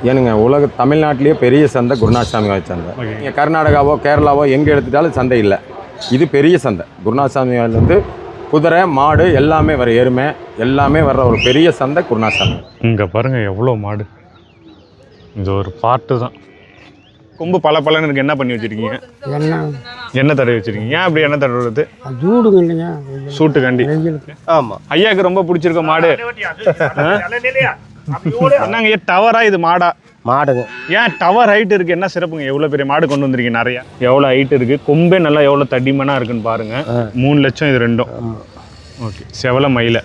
ஏனுங்க தமிழ்நாட்டிலேயே பெரிய சந்தை குருநாதசாமி சந்தை. நீங்கள் கர்நாடகாவோ கேரளாவோ எங்கே எடுத்துட்டாலும் சந்தை இல்லை. இது பெரிய சந்தை. குருநாதசாமி வந்து குதிரை மாடு எல்லாமே வர எருமை எல்லாமே வர்ற ஒரு பெரிய சந்தை குருநாதசாமி. இங்கே பாருங்கள் எவ்வளோ மாடு. இது ஒரு பாட்டு தான். கொம்பு பல பலன்னு இருக்கு. என்ன பண்ணி வச்சுருக்கீங்க? எண்ணெய் தடவி வச்சுருக்கீங்க. ஏன் அப்படி எண்ணெய் தடவுறது? சூடுங்க இல்லைங்க, சூட்டு கண்டி. ஆமாம். ஐயாவுக்கு ரொம்ப பிடிச்சிருக்க மாடு என்னங்க? டவரா இது மாடா? மாடுங்க. ஏன் டவர் ஹைட் இருக்குது? என்ன சிறப்புங்க? எவ்வளோ பெரிய மாடு கொண்டு வந்திருக்கீங்க? நிறையா. எவ்வளோ ஹைட் இருக்குது, கொம்பே நல்லா எவ்வளோ தடிமனாக இருக்குன்னு பாருங்கள். 3 லட்சம் இது ரெண்டும். ஓகே. செவல மயில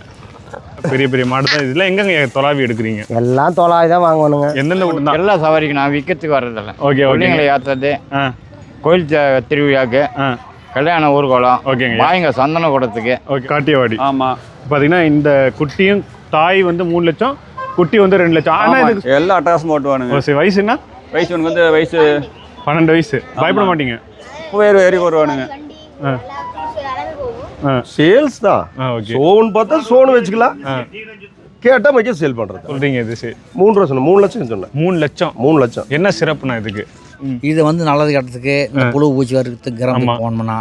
பெரிய பெரிய மாடு தான். இதெல்லாம் எங்கங்க தொலாவி எடுக்கிறீங்க? எல்லாம் தொலாவி தான் வாங்கணுங்க. எந்தெந்த ஊர் தான்? எல்லா சவாரிக்கு நான் விற்கிறதுக்கு வர்றதில்ல. ஓகே. பிள்ளைங்களை ஏற்றுறது, கோயில் திருவிழாக்கு, கல்யாண ஊர்கோலம், ஓகேங்க. வாங்க சந்தன கூடத்துக்கு. ஓகே. காட்டியவாடி. ஆமாம். பார்த்தீங்கன்னா இந்த குட்டியும் தாய் வந்து 3 லட்சம், குட்டி வந்து 2 லட்சம். ஆனால் எல்லாம் அட்டகாசம் ஓட்டுவானுங்க. வயசு என்ன? வயசு உனக்கு வந்து வயசு 12 வயசு. பயப்பட மாட்டீங்க? ஏறி வருவானுங்க. சேல்ஸ் தான். ஓகே. சோன் பார்த்தா சோன் வச்சுக்கலாம், கேட்டால் மைக்க சேல் பண்ணுறது. சொல்கிறீங்க இது சரி. 3 லட்சம் 3 லட்சம் சொன்னேன். 3 லட்சம். 3 லட்சம். என்ன சிறப்புண்ணா இதுக்கு? இது வந்து நல்லது கட்டுறதுக்கு, இந்த புழு பூச்சி வர்றதுக்கு கிராமம் போனோம்னா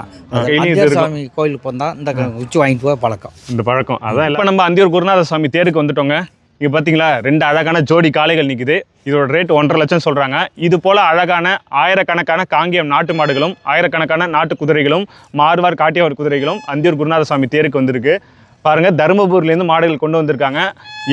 சாமி கோயிலுக்கு போனால் இந்த உச்சி வாங்கிட்டு போய் பழக்கம். இந்த பழக்கம் அதான். இப்போ நம்ம அந்தியூர் குருநாத சாமி தேருக்கு வந்துட்டோங்க. இங்கே பார்த்தீங்களா 2 அழகான ஜோடி காளைகள் நிற்குது. இதோட ரேட் 1.5 லட்சம் சொல்கிறாங்க. இது போல் அழகான ஆயிரக்கணக்கான காங்கேயம் நாட்டு மாடுகளும் ஆயிரக்கணக்கான நாட்டு குதிரைகளும் மார்வார் காட்டியவர் குதிரைகளும் அந்தியூர் குருநாத சாமி தேருக்கு வந்திருக்கு. பாருங்கள், தருமபுரியிலேருந்து மாடுகள் கொண்டு வந்திருக்காங்க.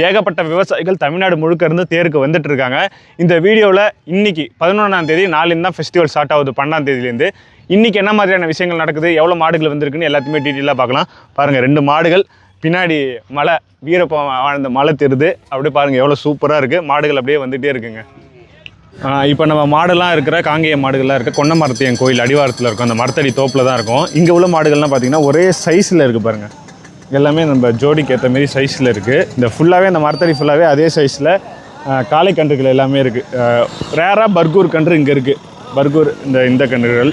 ஏகப்பட்ட விவசாயிகள் தமிழ்நாடு முழுக்க இருந்து தேருக்கு வந்துட்டு இருக்காங்க. இந்த வீடியோவில் இன்னைக்கு 11ஆம் தேதி, நாளிலிருந்து தான் ஃபெஸ்டிவல் ஸ்டார்ட் ஆகுது. 12ஆம் தேதியிலேருந்து இன்றைக்கி என்ன மாதிரியான விஷயங்கள் நடக்குது, எவ்வளோ மாடுகள் வந்திருக்குன்னு எல்லாத்தையுமே டீட்டெயிலாக பார்க்கலாம். பாருங்கள், 2 மாடுகள், பின்னாடி மலை, வீரப்பம் வாழ்ந்த மலை தெரியுது. அப்படியே பாருங்கள் எவ்வளோ சூப்பராக இருக்குது. மாடுகள் அப்படியே வந்துகிட்டே இருக்குங்க. இப்போ நம்ம மாடெல்லாம் இருக்கிற காங்கேய மாடுகள்லாம் இருக்குது. கொன்னமரத்தியன் கோயில் அடிவாரத்தில் இருக்கும். அந்த மரத்தடி தோப்பில் தான் இருக்கும். இங்கே உள்ள மாடுகள்லாம் பார்த்திங்கன்னா ஒரே சைஸில் இருக்குது. பாருங்கள், எல்லாமே நம்ம ஜோடிக்கு ஏற்ற மாரி சைஸில் இருக்குது. இந்த ஃபுல்லாகவே அந்த மரத்தடி ஃபுல்லாகவே அதே சைஸில் காளை கன்றுகள் எல்லாமே இருக்குது. ரேராக பர்கூர் கன்று இங்கே இருக்குது. பர்கூர் இந்த கன்றுகள்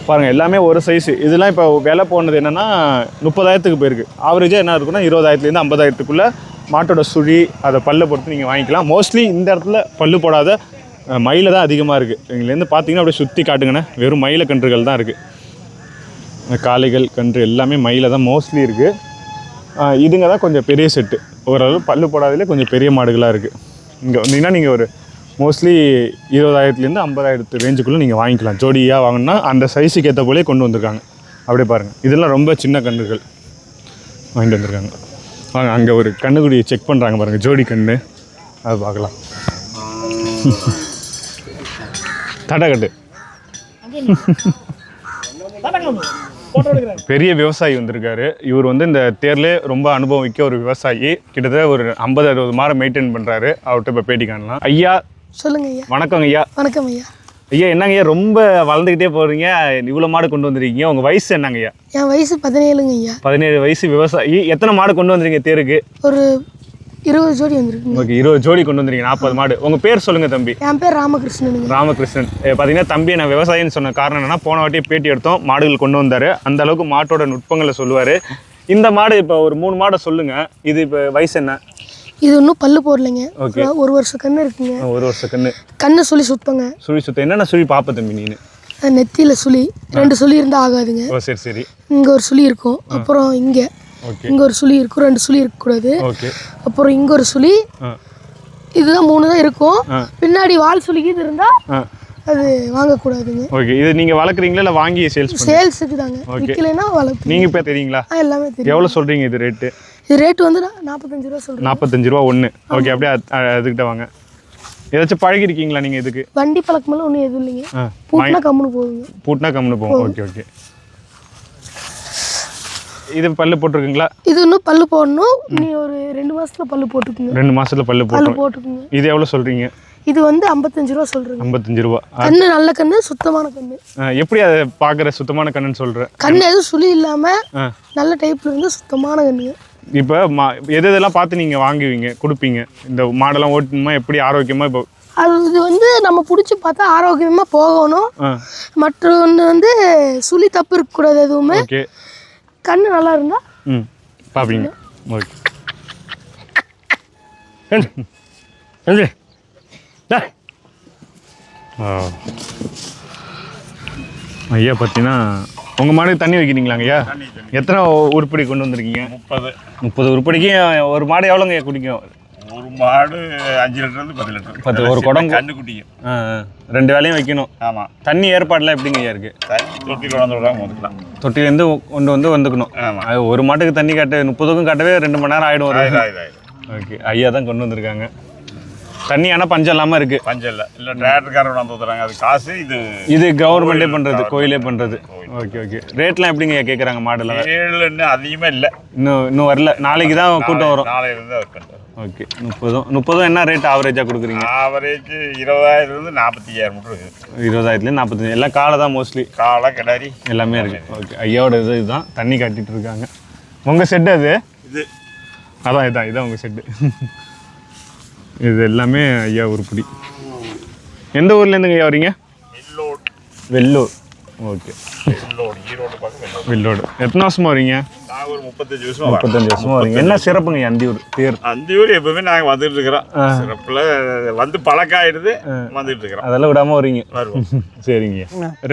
பாருங்கள் எல்லாமே ஒரு சைஸு. இதெல்லாம் இப்போ விலை போனது என்னென்னா 30,000க்கு போயிருக்கு. ஆவரேஜாக என்ன இருக்குன்னா 20,000லேருந்து 50,000க்குள்ளே மாட்டோட சுழி அதை பல்லை பொறுத்து நீங்கள் வாங்கிக்கலாம். மோஸ்ட்லி இந்த இடத்துல பல்லு போடாத மயில தான் அதிகமாக இருக்குது. இங்கேருந்து பார்த்தீங்கன்னா அப்படியே சுற்றி காட்டுங்கண்ணே, வெறும் மயில கன்றுகள் தான் இருக்குது. காளைகள் கன்று எல்லாமே மயில தான் மோஸ்ட்லி இருக்குது. இதுங்க தான் கொஞ்சம் பெரிய செட்டு. ஓரளவு பல்லு போடாததுலேயே கொஞ்சம் பெரிய மாடுகளாக இருக்குது. இங்கே வந்தீங்கன்னா நீங்கள் ஒரு மோஸ்ட்லி 20,000லேருந்து 50,000 ரேஞ்சுக்குள்ளே நீங்கள் வாங்கிக்கலாம். ஜோடியாக வாங்கினா அந்த சைஸுக்கு ஏற்ற போலே கொண்டு வந்திருக்காங்க. அப்படியே பாருங்கள், இதெல்லாம் ரொம்ப சின்ன கன்றுகள் வாங்கிட்டு வந்திருக்காங்க. வாங்க, அங்கே ஒரு கண்ணுக்குடியை செக் பண்ணுறாங்க பாருங்கள், ஜோடி கன்று. அது பார்க்கலாம். தடகட்டு பெரிய விவசாயி வந்திருக்காரு. இவர் வந்து இந்த தேர்லேயே ரொம்ப அனுபவம் மிக்க ஒரு விவசாயி. கிட்டத்தட்ட ஒரு 50-60 மாதம் மெயின்டைன் பண்ணுறாரு. அவர்கிட்ட இப்போ பேட்டி காணலாம். ஐயா சொல்லுங்க ஐயா. வணக்கம் ஐயா. வணக்கம் ஐயா. ஐயா என்னங்க ஐயா ரொம்ப வளர்ந்துக்கிட்டே போகிறீங்க, இவ்வளோ மாடு கொண்டு வந்துருக்கீங்க. உங்கள் வயசு என்னங்க ஐயா? என் வயசு 17ங்க ஐயா. 17 வயசு விவசாயி. எத்தனை மாடு கொண்டு வந்துருக்கீங்க தேருக்கு? ஒரு 20 ஜோடி வந்துருக்கு. ஓகே, 20 ஜோடி கொண்டு வந்துருக்கீங்க. 40 மாடு. உங்கள் பேர் சொல்லுங்கள் தம்பி. என் பேர் ராமகிருஷ்ணனுங்க. ராமகிருஷ்ணன். பார்த்தீங்கன்னா தம்பி நான் விவசாயின்னு சொன்ன காரணம் என்னன்னா, போன வாட்டியே பேட்டி எடுத்தோம், மாடுகள் கொண்டு வந்தார். அந்த அளவுக்கு மாட்டோட நுட்பங்களை சொல்லுவார். இந்த மாடு இப்போ ஒரு 3 மாடை சொல்லுங்கள். இது இப்போ வயசு என்ன? இது இன்னும் பல்லு போடலைங்க. 1 வருஷம் கண்ணு இருக்குங்க. 1 வருஷம் கண்ணு. கண்ணை சுழி சுத்தங்க. சுழி சுத்தம் என்னென்ன சுழி பார்ப்ப தம்பி நீனு? நெத்தியில் சுழி 2 சுழி இருந்தால் ஆகாதுங்க. ஓ சரி சரி. இங்கே ஒரு சுழி இருக்கும், அப்புறம் இங்கே ஒரு சுழி இருக்கும், 2 சுழி இருக்கக்கூடாது. ஓகே. அப்புறம் இங்கே ஒரு சுழி, இதுதான் 3 தான் இருக்கும். பின்னாடி வால் சுழிக்கு இது இருந்தால் அது வாங்கக்கூடாதுங்க. ஓகே. இது நீங்கள் வளர்க்குறீங்களா இல்லை வாங்கி சேல்ஸுக்கு தாங்க, விற்கலைன்னா வளர்ப்பு. நீங்கள் இப்போ தெரியுங்களா? எல்லாமே தெரியும். எவ்வளோ சொல்கிறீங்க இது ரேட்டு? இது ரேட்டு வந்து 45 ரூபா சொல்கிறேன். 45 ரூபா ஒன்று. ஓகே, அப்படியே அதுக்கிட்ட வாங்க. ஏதாச்சும் பழகிருக்கீங்களா நீங்கள் இதுக்கு? வண்டி பழக்கமெல்லாம் ஒன்றும் எதுவும் இல்லைங்க. பூட்டினா கம்முன்னு போகுங்க. பூட்டினா கம்முன்னு போகும். Okay okay. இது பல்லு போட்டிருக்குங்களா? இது இன்னும் பல்லு போடணும். நீ ஒரு 2 மாதத்தில் பல்லு போட்டுக்குங்க. 2 மாதத்தில் பல்லு போட்டுக்குங்க. இது எவ்வளோ சொல்கிறீங்க? இது வந்து 55 ரூபா சொல்கிறேன். 55 ரூபா. கண்ணு நல்ல கண்ணு, சுத்தமான கண்ணு. எப்படி அதை பார்க்குற சுத்தமான கண்ணுன்னு சொல்கிறேன்? கண்ணு எதுவும் சுழி இல்லாமல் நல்ல டைப்பில் இருந்து சுத்தமான கண்ணுங்க. இப்போ எதெல்லாம் பார்த்து நீங்கள் வாங்குவீங்க கொடுப்பீங்க? இந்த மாடெல்லாம் ஓட்டணுமா எப்படி ஆரோக்கியமாக? இப்போ அது வந்து நம்ம பிடிச்சி பார்த்தா ஆரோக்கியமாக போகணும். மற்றொன்று வந்து சுழி தப்பு இருக்கக்கூடாது எதுவுமே. ஓகே. கண்ணு நல்லா இருந்தால் பார்ப்பீங்க. ஓகே. ஐயா பார்த்தீங்கன்னா உங்கள் மாடுக்கு தண்ணி வைக்கிறீங்களாங்க ஐயா? எத்தனை உருப்படி கொண்டு வந்திருக்கீங்க? 30 உருப்படிக்கு ஒரு மாடு எவ்வளோங்க குடிக்கும்? ஒரு மாடு 5 லிட்டர்லேருந்து 10 லிட்டர். 10 ஒரு குடம் கண்ணு குட்டியும். 2 வேலையும் வைக்கணும். ஆமாம். தண்ணி ஏற்பாடுலாம் எப்படிங்க ஐயா இருக்குது? தண்ணி தொட்டியில் கொண்டு விடாமல் வந்துக்கலாம். தொட்டிலேருந்து கொண்டு வந்துக்கணும். ஆமாம். அது ஒரு மாட்டுக்கு தண்ணி காட்ட 30க்கும் காட்டவே 2 மணி நேரம் ஆகிடும். ஆயிடும். ஓகே, ஐயா தான் கொண்டு வந்திருக்காங்க. தண்ணி ஆனால் பஞ்சம் இல்லாமல் இருக்குது. பஞ்சம் இல்லை டிராக்டர்காரர் வந்து ஊற்றுறாங்க. அது காசு இது கவர்மெண்ட்டே பண்ணுறது, கோயிலே பண்ணுறது. Okay okay. ரேட்லாம் எப்படிங்க கேட்குறாங்க மாடெல்லாம்? 7 இன்னும் அதிகமாக இல்லை. இன்னும் வரல. நாளைக்கு தான் கூட்டம் வரும். நாளையிலேருந்து ஒர்க் பண்ணுறோம். ஓகே. 30 என்ன ரேட் ஆவரேஜாக கொடுக்குறீங்க? ஆவரேஜ் 20,000லேருந்து 45,000 மட்டும் இருக்குது. 20,000லேருந்து 45,000. எல்லாம் காலை தான் மோஸ்ட்லி. காலை கிடாரி எல்லாமே இருக்குது. ஓகே, ஐயாவோட இதுதான் தண்ணி காட்டிட்டு இருக்காங்க. உங்கள் செட்டு அது? இது இதான் உங்கள் செட்டு. இது எல்லாமே ஐயா உருப்படி. எந்த ஊர்லேருந்துங்க ஐயா வரீங்க? வெள்ளூர். ஓகே. ஈரோடு பக்கம் வெள்ளோடு. எத்தனை வருஷமா வரீங்க? நாங்கள் ஒரு 35 வருஷமா வரீங்க. என்ன சிறப்புங்க அந்தியூர் பேர்? அந்தியூர் எப்பவுமே நாங்கள் வந்துட்டு இருக்கிறோம். சிறப்பில் வந்து பழக்கம் ஆயிடுது, வந்துட்டு இருக்கிறோம். அதெல்லாம் விடாம வரீங்க. வருவோம். சரிங்க.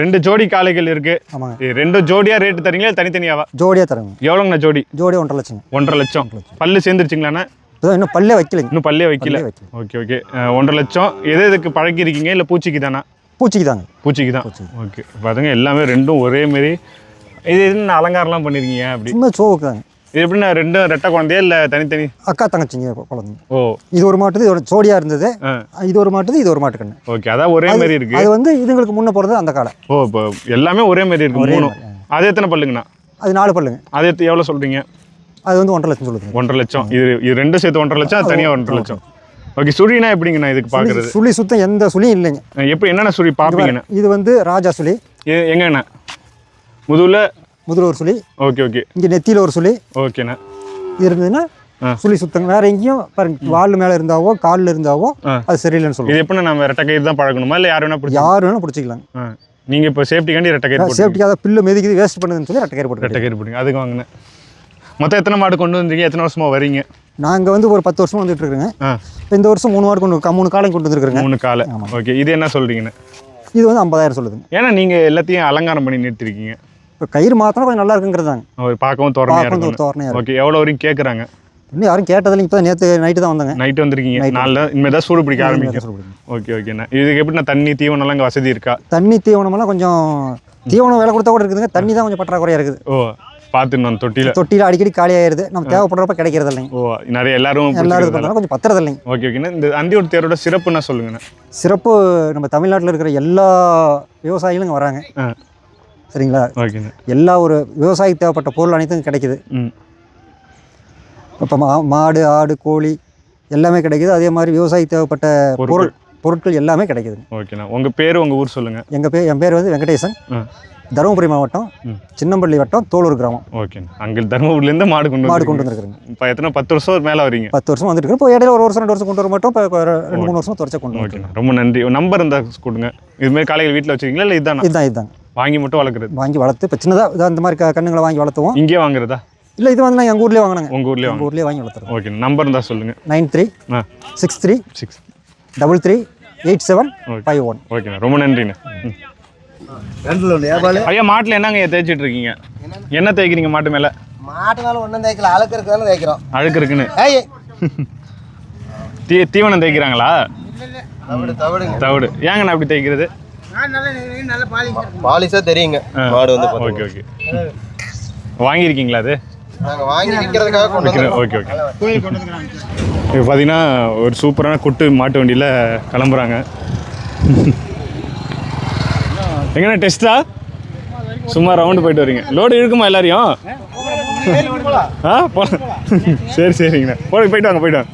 2 ஜோடி காளைகள் இருக்கு. ஆமாங்க. 2 ஜோடியா ரேட்டு தரீங்களா தனித்தனியாவா? ஜோடியாக தரேங்க. எவ்வளோங்கண்ணா ஜோடி? ஜோடி 1.5 லட்சம். 1.5 லட்சம். பல்லு சேர்ந்துருச்சுங்களாண்ணா? இப்போ இன்னும் பல்லே வைக்கலைங்க. இன்னும் பல்லே வைக்கல. Okay okay. 1.5 லட்சம். எதுக்கு பழக்கி இருக்கீங்க இல்லை பூச்சிக்கு தானா? பூச்சிக்கு தாங்க. பூச்சிக்கு தான். ஓகே. பாருங்க எல்லாமே ரெண்டும் ஒரே மாரி. இது என்ன அலங்காரம்லாம் பண்ணியிருக்கீங்க அப்படி? சும்மா ஷோவுக்கு தாங்க. இது எப்படின்னா 2 ரெட்டை குழந்தையா இல்லை தனித்தனி? அக்கா தங்கச்சிங்க குழந்தைங்க. ஓ, இது ஒரு மாட்டுது, இது ஒரு ஜோடியாக இருந்தது. இது ஒரு மாட்டுது, இது ஒரு மாட்டுக்கண்ணு. ஓகே. அதான் ஒரே மாதிரி இருக்கு. அது வந்து இதுங்களுக்கு முன்ன போகிறது அந்த காலை. ஓ, இப்போ எல்லாமே ஒரே மாதிரி இருக்கு. 3. அது எத்தனை பல்லுங்கண்ணா? அது 4 பல்லுங்க. அது எவ்வளோ சொல்கிறீங்க? அது வந்து 1.5 லட்சம் சொல்லுதுங்க. 1.5 லட்சம். இது 2 சேர்த்து 1.5 லட்சம், அது தனியாக 1.5 லட்சம். ஓகே. சுழினா எப்படிங்கண்ணா இதுக்கு பார்க்குறது? சுழி சுத்தம் எந்த சுழியும் இல்லைங்க. எப்படி என்னென்ன சுழி பார்ப்பீங்கண்ணா? இது வந்து ராஜா சுழி. எங்கண்ணா? முதல்ல ஒரு சுழி. Okay okay. இங்கே நெத்தியில் ஒரு சுழி. ஓகேண்ணா. இது இருந்ததுன்னா சுழி சுத்தங்க. வேற எங்கேயும் பாருங்க, வால் மேலே இருந்தாவோ காலில் இருந்தாவோ அது சரியில்லைன்னு சொல்லுவோம். இது எப்படின்னா நம்ம ரெட்டை கயிறு தான் பழக்கணுமா இல்லை யார் வேணா பிடிச்சி? யார் வேணாலும் பிடிச்சிக்கலாம். நீங்கள் இப்போ சேஃப்டிக்காண்டி ரெட்டை கயிறு? சேஃப்டிக்காக பில்லு மெதிக்குது வேஸ்ட் பண்ணுதுன்னு சொல்லி ரெட்டை கயிறு போட்டு. ரெட்டை கயிறு போட்டுங்க. அதுக்கு வாங்கினேன். மொத்தம் எத்தனை மாடு கொண்டு வந்தீங்க? எத்தனை வருஷமா வரீங்க? நாங்கள் வந்து ஒரு 10 வருஷமா வந்துட்டு இருக்கிறோங்க. இப்போ இந்த வருஷம் 3 மாடு 3 காலையும் கொண்டு வந்துருக்குறேங்க. 3 காலை. ஓகே. இது என்ன சொல்கிறீங்கண்ணா? இது வந்து 50,000 சொல்லுதுங்க. ஏன்னா நீங்கள் எல்லாத்தையும் அலங்காரம் பண்ணி நிறுத்திருக்கீங்க. இப்போ கயிறு மாற்றினா கொஞ்சம் நல்லா இருக்குங்கிறதாங்க. பார்க்கவும் தோரணையாக இருக்கும். ஓகே. எவ்வளோ வரைக்கும் கேட்குறாங்க? இன்னும் யாரும் கேட்டதில்லைங்க. இப்போ நேற்று நைட்டு தான் வந்தாங்க. நைட்டு வந்திருக்கீங்க. நாளில் இனிமேல் தான் சூடு பிடிக்க ஆரம்பிக்கும். ஓகே ஓகேண்ணா. இதுக்கு எப்படின்னா தண்ணி தீவனம்லாம் இங்கே வசதி இருக்கா? தண்ணி தீவனமெல்லாம் கொஞ்சம் தீவனம் விலை கொடுத்தா கூட இருக்குதுங்க. தண்ணி தான் கொஞ்சம் பற்றாக்குறையாக இருக்குது. ஓ, பார்த்துன்னு தொட்டியில் அடிக்கடி காலியாயிருது. நம்ம தேவைப்படுறப்ப கிடைக்கிறது இல்லைங்க. ஓ, நிறைய எல்லாரும் கொஞ்சம் பத்திரது இல்லைங்க. ஓகே ஓகேண்ணா. இந்த அந்தியூர் தேரோட சிறப்புன்னா சொல்லுங்கண்ணா. சிறப்பு நம்ம தமிழ்நாட்டில் இருக்கிற எல்லா விவசாயிகளும் இங்கே வராங்க. சரிங்களா? ஓகேண்ணா. எல்லா ஒரு விவசாயிக்கு தேவைப்பட்ட பொருள் அனைத்தும் கிடைக்குது. இப்போ மாடு ஆடு கோழி எல்லாமே கிடைக்குது. அதே மாதிரி விவசாயிக்கு தேவைப்பட்ட பொருட்கள் எல்லாமே கிடைக்குது. ஓகேண்ணா. உங்கள் பேர் உங்கள் ஊர் சொல்லுங்கள். என் பேர் வந்து வெங்கடேசன். தருமபுரி மாவட்டம் சின்னம்பள்ளி வட்டம் தோலூர் கிராமம். ஓகேண்ணா. அங்கே தருமபுரிலேருந்து மாடு கொண்டு வந்துருக்குறேங்க. இப்போ எத்தனை 10 வருஷம் மேலே வரீங்க? 10 வருஷம் வந்துட்டு இருக்கோம். இப்போ இடையில 1 வருஷம் 2 வருஷம் கொண்டு வர மாட்டோம். இப்போ 2-3 வருஷம் தொடர்ச்சி கொண்டு வரோம். ஓகேண்ணா. ரொம்ப நன்றி. நம்பர் இருந்தால் கொடுங்க. இதுமாதிரி காலையில் வீட்டில் வச்சுருக்கீங்களா இல்லை இதுதான் வாங்கி மட்டும் வளர்க்குறது? வாங்கி வளர்த்து இப்போ சின்னதாக இந்த மாதிரி கண்ணுங்களை வாங்கி வளர்த்துவோம். இங்கேயே வாங்குறதா? இல்லை, இது வந்து நான் எங்கள் ஊர்லேயே வாங்கினாங்க. உங்கள் ஊர்லேயே வாங்கி வளர்த்துறோம். ஓகே. நம்பர் இருந்தால் சொல்லுங்கள். 9363338751. ஓகேண்ணா. ரொம்ப நன்றிண்ணா. ஐயா, மாட்டில் என்னங்க தேய்ச்சிட்டு இருக்கீங்க? என்ன தேய்க்கிறீங்க மாட்டு மேலே? மாட்டு மேலே ஒன்றும் தேய்க்கல, அழுக்கு இருக்குன்னு தேய்க்கிறோம். அழுக்கு இருக்குன்னு தீவனம் தேய்க்கிறாங்களா? தவிடு. ஏங்கண்ணா அப்படி தேய்க்கிறது? பாலிஷா தெரியுங்க மாடு வந்து. Okay okay. வாங்கியிருக்கீங்களா அது? நாங்கள் வாங்கி விற்கிறதுக்காக கொண்டு வந்துருக்கோம். Okay okay. இப்போ பார்த்தீங்கன்னா ஒரு சூப்பரான குட்டு மாட்டு வண்டியில் கிளம்புறாங்க. எங்கன்னா டெஸ்ட்டா? சும்மா ரவுண்டு போயிட்டு வரீங்க. லோடு இருக்குமா எல்லாரையும்? போகலாம். சரிங்கண்ணா. போயிட்டு வாங்க.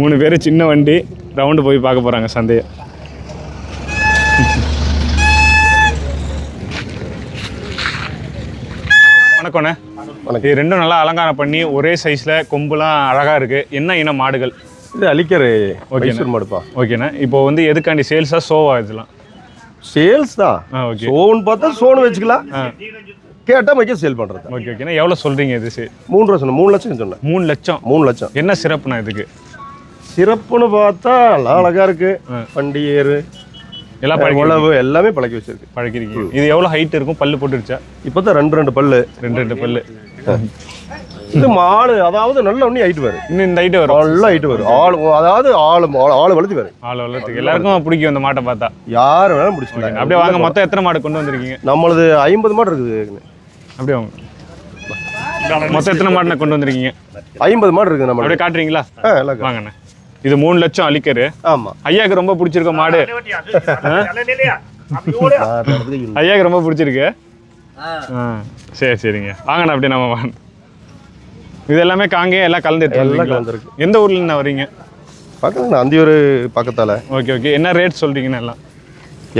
3 பேர் சின்ன வண்டி ரவுண்டு போய் பார்க்க போகிறாங்க சந்தையை. வணக்கண்ணே. இது ரெண்டும் நல்லா அலங்காரம் பண்ணி ஒரே சைஸில் கொம்புலாம் அழகாக இருக்குது. என்ன இன மாடுகள்? இது அழிக்கிற மைசூர் மாடுப்பா. ஓகேண்ணா. இப்போ வந்து எதுக்காண்டி சேல்ஸா ஷோவா? இதெல்லாம் சேல்ஸ் தான். ஓகே. சோன்னு பார்த்தா சோனு வச்சுக்கலாம். கேட்டால் மைக்க சேல் பண்ணுறது. ஓகே ஓகேண்ணா. எவ்வளோ சொல்கிறீங்க இது? 3 ரூபா சொன்னேன். 3 லட்சம் சொன்னேன். 3 லட்சம். 3 லட்சம். என்ன சிறப்புண்ணா இதுக்கு? சிறப்புன்னு பார்த்தா எல்லாம் அழகா இருக்கு. வண்டி ஏறு எல்லாம் பழகி உழவு எல்லாமே பழக்கி வச்சிருக்கு. பழக்கிறீங்க. இது எவ்வளோ ஹைட் இருக்கும்? பல்லு போட்டுருச்சா? இப்போதான் ரெண்டு பல்லு. ரெண்டு பல்லு. இது மாடு அதாவது நல்ல ஒண்ணி ஹைட் வரும். இன்னும் இந்த ஹைட்டு வரும். நல்ல ஹைட் வரும். ஆள் வளர்த்து வரும். ஆள் வளர்த்துக்கு எல்லாருக்கும் பிடிக்கும் இந்த மாட்டை பார்த்தா. யார் வேணாலும் பிடிச்சிக்கலாம். அப்படியே வாங்க. மொத்தம் எத்தனை மாடு கொண்டு வந்திருக்கீங்க? நம்மளது 50 மாடு இருக்குது. அப்படியே வாங்க. மொத்தம் எத்தனை மாடு கொண்டு வந்திருக்கீங்க? 50 மாடு இருக்குது நம்ம. அப்படியே காட்டுறீங்களா? எல்லாம் வாங்கண்ணே. இது 3 லட்சம் அலிக்கரு. ஆமா. ஐயாக்கு ரொம்ப பிடிச்சிருக்க மாடு. ஐயாக்கு ரொம்ப பிடிச்சிருக்கு. சரிங்க வாங்கண்ணா. அப்படியே நம்ம வாங்க. இது எல்லாமே காங்கேயம் எல்லாம் கலந்து கலந்துருக்கு. எந்த ஊர்ல இருந்து வரீங்க? பக்கத்துல அந்தியூர் பக்கத்தால. ஓகே. என்ன ரேட் சொல்றீங்கன்னு எல்லாம்?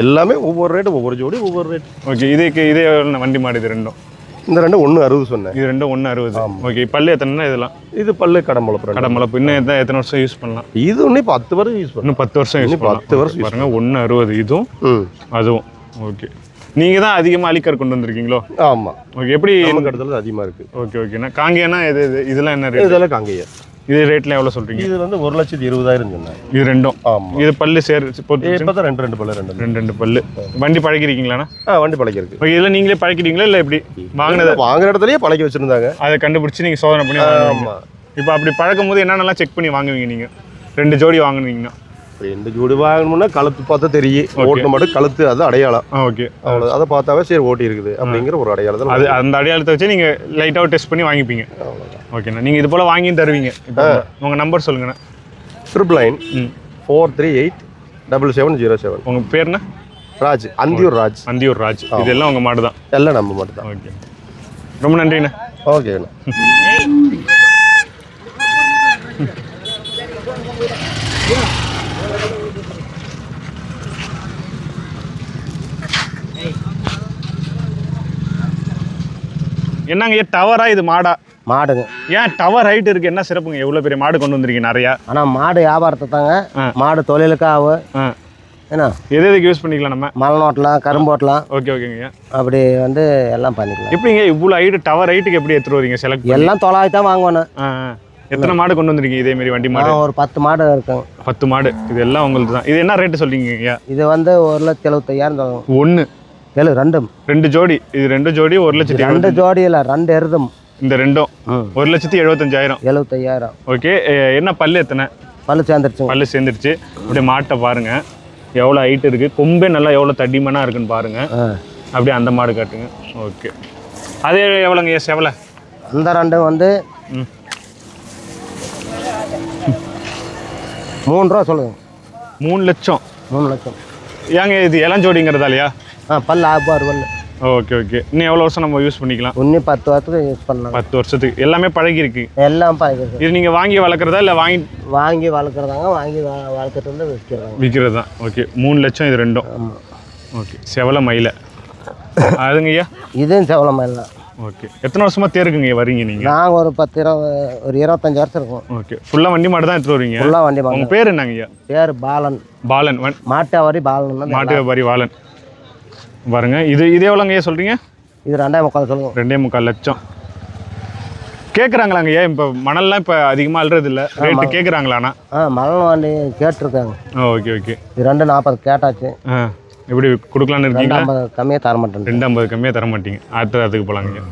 எல்லாமே ஒவ்வொரு ரேட்டு, ஒவ்வொரு ஜோடி ஒவ்வொரு ரேட். ஓகே. இதே வண்டி மாடு இது ரெண்டும்? இந்த ரெண்டும் 1.60 சொன்னேன். இது ரெண்டும் 1.60. ஓகே. பல்லு எத்தனைன்னா இதெல்லாம்? இது பல்லு கடம்பளப்பு. கடம்பளப்பு. இன்னும் எத்தனை வருஷம் யூஸ் பண்ணலாம்? இது இன்னும் 10 வருஷம் யூஸ் பண்ணலாம். இன்னும் 10 வருஷம் யூஸ் பண்ணலாம். 10 வருஷம் பாருங்க. 1.60 இதுவும் அதுவும். ஓகே. நீங்க தான் அதிகமா அலிக்கர் கொண்டு வந்திருக்கீங்களோ? ஆமா. ஓகே. எப்படி நமக்கு இடத்துல அதிகமா இருக்கு. ஓகேண்ணா. காங்கேயம்னா இதெல்லாம் என்ன ரேட்? இதெல்லாம் காங்கேயம். இது ரேட்ல எவ்வளவு சொல்றீங்க? இது வந்து 1,20,000 சொன்னேன். இது ரெண்டும்? ஆமா. இது பல்லு இப்பதான் ரெண்டு பல்லு. ரெண்டு பல்லு. வண்டி பழகிருக்கீங்களாண்ணா? வண்டி பழகிருக்கு. ஓகே. இதெல்லாம் நீங்களே பழக்கிட்டீங்களா இல்ல எப்படி? வாங்குற இடத்துலயே பழக்கி வச்சிருந்தாங்க. அதை கண்டுபிடிச்சு நீங்க சோதனை பண்ணி வாங்குவீங்க. இப்போ அப்படி பழக்கும் போது என்னென்னலாம் செக் பண்ணி வாங்குவீங்க நீங்க? 2 ஜோடி வாங்குனீங்கன்னா? 2 ஜோடி வாங்கணும்னா கழுத்து பார்த்தா தெரியும். ஓட்டு மட்டும் கழுத்து அது அடையாளம். ஓகே. அவ்வளோ அதை பார்த்தாவே சரி ஓட்டி இருக்குது அப்படிங்கிற ஒரு அடையாளத்தில் அது அந்த அடையாளத்தை வச்சு நீங்க லைட்டாக டெஸ்ட் பண்ணி வாங்கிப்பீங்க. ஓகேண்ணா. நீங்க இது போல வாங்கியும் தருவீங்க. இப்போ உங்க நம்பர் சொல்லுங்கண்ணா. 999 438 7707. உங்க பேர்ண்ணா? ராஜ். அந்தியூர் ராஜ். இதெல்லாம் உங்க மாடு தான்? எல்லாம் நம்ம மட்டும் தான். ஓகே. ரொம்ப நன்றிண்ணா. ஓகேண்ணா. என்னங்க டவரா இது மாடா? மாடுங்க. ஏன் டவர் ஹைட் இருக்கு? என்ன சிறப்புங்க? எவ்வளோ பெரிய மாடு கொண்டு வந்திருக்கீங்க? நிறையா. ஆனால் மாடு வியாபாரத்தை தாங்க. மாடு தொழிலுக்கு ஆகும். என்ன எதுக்கு யூஸ் பண்ணிக்கலாம்? நம்ம மலை ஓட்டலாம், கரும்பு ஓட்டலாம். ஓகேங்க. அப்படி வந்து எல்லாம் பண்ணிக்கலாம். எப்படிங்க இவ்வளோ ஹைட்டு டவர் ஹைட்டுக்கு எப்படி எடுத்துட்டு வரீங்க? செலக்ட் எல்லாம் 900 தான் வாங்குவேணும். எத்தனை மாடு கொண்டு வந்திருக்கீங்க இதே மாதிரி வண்டி மாடு? ஒரு 10 மாடு இருக்குங்க. 10 மாடு. இது எல்லாம் உங்களுக்கு தான். இது என்ன ரேட்டு சொல்றீங்க? இது வந்து 1,75,000 ஒன்று. ரெண்டு ஜோடி. இது 2 ஜோடி 1,70,000. 2 ஜோடி இல்லை, 2 எருதும். இந்த ரெண்டும் 1,75,000. 75,000. ஓகே. என்ன பல்லு எத்தனை? பல்லு சேர்ந்துருச்சு. பல்லு சேர்ந்துருச்சு. அப்படியே மாட்டை பாருங்க எவ்வளோ ஹைட் இருக்கு. கொம்பே நல்லா எவ்வளோ தடிமனா இருக்குன்னு பாருங்க. அப்படியே அந்த மாடு காட்டுங்க. ஓகே. அதே எவ்வளோங்க செவலை? அந்த ரெண்டும் வந்து 3 ரூபா சொல்லுங்க. 3 லட்சம். 3 லட்சம். ஏங்க இது இளஞ்சோடிங்கிறதாலையா? பல்லு 6 பல்லு. ஓகே. இன்னும் எவ்வளோ வருஷம் நம்ம யூஸ் பண்ணிக்கலாம்? இன்னும் 10 வருஷத்துக்கு யூஸ் பண்ணலாம். 10 வருஷத்துக்கு எல்லாமே பழகி இருக்கு. எல்லாம் பழகிருக்கு. இது நீங்கள் வாங்கி வளர்க்குறதா இல்லை வாங்கி வளர்க்குறதாங்க. வாங்கி வளர்த்துட்டு வந்து விற்கிறது தான். ஓகே. 3 லட்சம் இது ரெண்டும். ஆமாம். ஓகே. செவலை மயில அதுங்க ஐயா? இதுவும் செவலை மயில் தான். ஓகே. எத்தனை வருஷமா தேருக்குங்க வரீங்க நீங்கள்? நாங்கள் ஒரு 25 வருஷம் இருக்கும். ஓகே. ஃபுல்லாக வண்டி மாடு தான் எடுத்துகிட்டு வரீங்க? ஃபுல்லாக வண்டி மாடு. உங்கள் பேர் என்னங்க ஐயா? பேர் பாலன். மாட்டு வியாபாரி பாலன். மாட்டு வியாபாரி பாலன். பாருங்க. இது எவ்வளோங்க ஐயா சொல்கிறீங்க? இது 2,300 சொல்லுங்க. 2,3 லட்சம் கேட்குறாங்களாங்க ஐயா? இப்போ மணல்லாம் இப்போ அதிகமாக அல்றது இல்லை. ரேட்டு கேட்குறாங்களாண்ணா? மணல் வண்டி கேட்டிருக்காங்க. ஓகே. இது 2,40 கேட்டாச்சு. எப்படி கொடுக்கலான்னு இருக்கீங்களா? 2,50 கம்மியாக தர மாட்டேன். 2,50 கம்மியாக தர மாட்டீங்க. அதுக்கு போகலாங்க.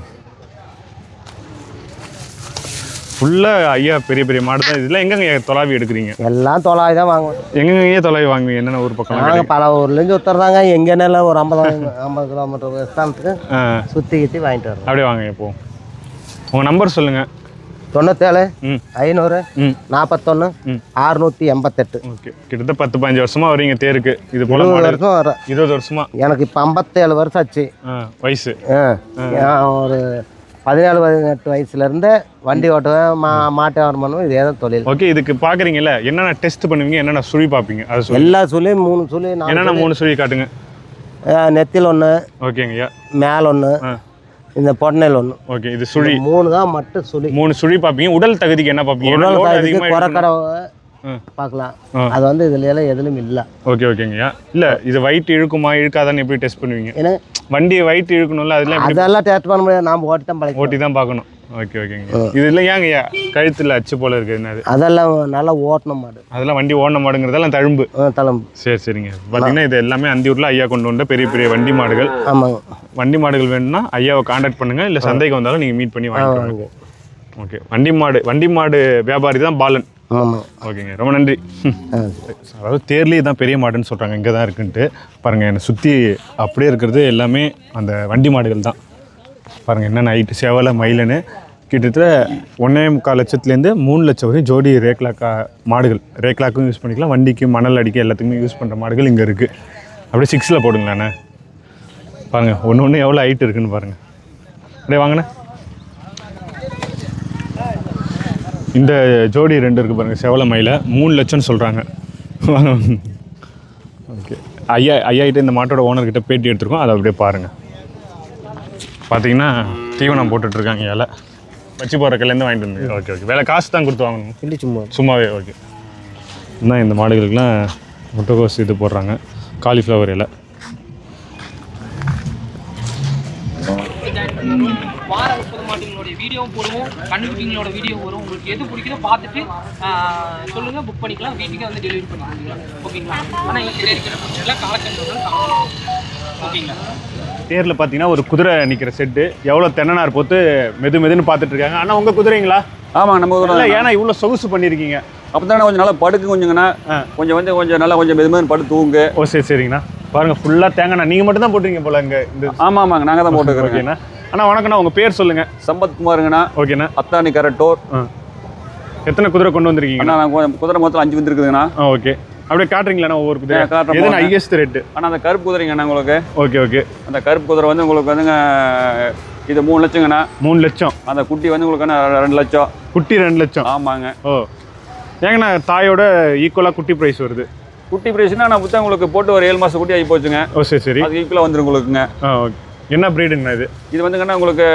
ஃபுல்லாக ஐயா பெரிய பெரிய மாடு தான். இதெல்லாம் எங்கங்க தொலாவி எடுக்கிறீங்க? எல்லாம் 900 தான் வாங்குவோம். எங்கெங்க தொலாவி வாங்குவீங்க? என்னென்ன ஊர் பக்கம்? நாங்கள் பல ஊர்லேருந்து உத்தரதாங்க. எங்கேனால ஒரு 50 கிலோமீட்டர் ஸ்தானத்துக்கு சுற்றி வாங்கிட்டு வரோம். அப்படியே வாங்க. இப்போ உங்கள் நம்பர் சொல்லுங்கள். 97 500 41 688. ஓகே. கிட்டத்தட்ட 10-15 வருஷமா வரீங்க தேருக்கு. இது போல 20 வருஷம் வர. 20 வருஷமா? எனக்கு இப்போ 57 வருஷம் ஆச்சு வயசு. ஒரு 17-18 வயசுலேருந்து வண்டி ஓட்டுவேன். மாட்டு வியாபாரம் பண்ணுவேன். இதே தான் தொழில். ஓகே. இதுக்கு பார்க்குறீங்கல்ல, என்னென்ன டெஸ்ட் பண்ணுவீங்க? என்னென்ன சுழி பார்ப்பீங்க? அது எல்லா சுழியும் 3 சுழி. என்னென்ன 3 சுழி காட்டுங்க. நெத்தியில் 1. ஓகேங்கய்யா. மேல் 1. இந்த பொன்னையில் 1. ஓகே. இது சுழி 3 தான் மட்டும் சுழி. 3 சுழி பார்ப்பீங்க. உடல் தகுதிக்கு என்ன பார்ப்பீங்க? உடல் தகுதிக்கு குறைக்கடவை பார்க்கலாம். அது வந்து இதுல எல்லாம் எதுவும் இல்லை. ஓகேங்கய்யா. இல்லை இது வயிற்று இழுக்குமா இழுக்காதான்னு எப்படி டெஸ்ட் பண்ணுவீங்க? ஏன்னா வண்டி வயிற்று இழுக்கணும்ல, அதெல்லாம் டெஸ்ட் பண்ண முடியாது. நாம் ஓட்டி தான் பார்க்கணும். ஓகே ஓகேங்க. இது இல்லை ஏங்க ஐயா கழுத்தில் அச்சு போல இருக்குது என்னது? அதெல்லாம் நல்லா ஓட்டின மாடு. அதெல்லாம் வண்டி ஓடின மாடுங்கிறதெல்லாம் தழும்பு. தளம்பு. சரி சரிங்க. பார்த்தீங்கன்னா இது எல்லாமே அந்தியூரில் ஐயா கொண்டு வந்த பெரிய பெரிய வண்டி மாடுகள். ஆமாங்க. வண்டி மாடுகள் வேணும்னா ஐயாவை கான்டாக்ட் பண்ணுங்கள், இல்லை சந்தைக்கு வந்தாலும் நீங்கள் மீட் பண்ணி வாங்கிக்கோங்க. ஓகே. வண்டி மாடு வியாபாரி தான் பாலன். ஆமாம். ஓகேங்க, ரொம்ப நன்றி. அதாவது தேர்லேயே தான் பெரிய மாடுன்னு சொல்கிறாங்க, இங்கே தான் இருக்குன்ட்டு. பாருங்கள் என்னை சுற்றி அப்படியே இருக்கிறது எல்லாமே அந்த வண்டி மாடுகள் தான். பாருங்கள் என்னென்ன ஹைட்டு செவலை மயிலன்னு கிட்டத்தட்ட 1.25 லட்சத்துலேருந்து 3 லட்சம் வரையும் ஜோடி ரேக்லாக்கா மாடுகள். ரேக்லாக்கும் யூஸ் பண்ணிக்கலாம், வண்டிக்கு மணல் அடிக்க எல்லாத்துக்குமே யூஸ் பண்ணுற மாடுகள் இங்கே இருக்குது. அப்படியே 6ல் போடுங்களாண்ணே. பாருங்கள் ஒன்று எவ்வளோ ஹைட் இருக்குதுன்னு பாருங்கள். அப்படியே வாங்கண்ணே. இந்த ஜோடி 2 இருக்குது பாருங்கள், செவலை மயில 3 லட்சம்னு சொல்கிறாங்க. ஓகே. ஐயாயிட்ட இந்த மாட்டோட ஓனர்கிட்ட பேட்டி எடுத்துருக்கோம், அதை அப்படியே பாருங்கள். பார்த்தீங்கன்னா தீவனம் போட்டுட்ருக்காங்க, இலை வச்சு போகிற கல்லேருந்து வாங்கிட்டு வந்து. Okay okay. வேலை காசு தான் கொடுத்து வாங்கணும் இல்லை சும்மாவே. ஓகே. இன்னும் இந்த மாடுகளுக்கெல்லாம் முட்டைகோஸ் இது போடுறாங்க, காலிஃப்ளவர் இலை. வார 30 மாட்டுங்களோட வீடியோவும் போடுவோம், கண்ணுக்குட்டிங்களோட வீடியோ வரும். உங்களுக்கு எது பிடிக்குதோ பார்த்துட்டு சொல்லுங்கள், புக் பண்ணிக்கலாம், வீட்டுக்கே வந்து டெலிவரி பண்ணிக்கலாம். ஓகேங்களா? ஆனால் எங்களுக்கு இருக்கிற காலக்கட்டத்தில் ஓகேங்களா? தேரில் பார்த்தீங்கன்னா ஒரு குதிரை நிற்கிற செட்டு, எவ்வளோ தென்னனார் போட்டு மெதுன்னு பார்த்துட்டு இருக்காங்க. ஆனால் உங்கள் குதிரைங்களா? ஆமாங்க, நம்ம இல்லை ஏன்னா இவ்வளோ சொகுசு பண்ணியிருக்கீங்க. அப்போ தானே கொஞ்சம் நல்லா படுக்கு, கொஞ்சங்கண்ணா கொஞ்சம் நல்லா கொஞ்சம் மெதுமெது படுத்து தூங்கு. ஓ சரி சரிங்கண்ணா. பாருங்கள் ஃபுல்லாக தேங்காய்ண்ணா நீங்கள் மட்டும் தான் போட்டுருங்க போல இங்கே இந்த. ஆமாங்க, நாங்கள் தான் போட்டுக்கிறோம். ஓகேண்ணா. அண்ணா வணக்கண்ணா, உங்கள் பேர் சொல்லுங்கள். சம்பத் குமாருங்கண்ணா. ஓகேண்ணா. அத்தானி கரட்டோர். எத்தனை குதிரை கொண்டு வந்திருக்கீங்க? அண்ணா நான் குதிரை மொத்தம் 5 வந்துருக்குதுங்கண்ணா. ஓகே. அப்படியே காட்டுறீங்களா ஒவ்வொரு குதிரை? காட்டுறோம். எதுனா ஹையஸ்ட் ரேட்டு? ஆனால் அந்த கருப்பு குதிரைங்கண்ணா உங்களுக்கு. Okay okay. அந்த கருப்பு குதிரை வந்து உங்களுக்கு வந்துங்க இது 3 லட்சங்கண்ணா. 3 லட்சம். அந்த குட்டி வந்து உங்களுக்கு 2 லட்சம். குட்டி 2 லட்சம். ஆமாங்க. ஓ ஏங்கண்ணா தாயோட ஈக்குவலாக குட்டி ப்ரைஸ் வருது? குட்டி ப்ரைஸ்னா நான் புத்தகம் உங்களுக்கு போட்டு ஒரு 7 மாதம் குட்டி ஆகி போச்சுங்க. ஓ சரி சரி. அது ஈக்குவலாக வந்துடும் உங்களுக்குங்க. ஓகே. என்ன ப்ரீடுங்கண்ணா இது? இது வந்துங்கண்ணா உங்களுக்கு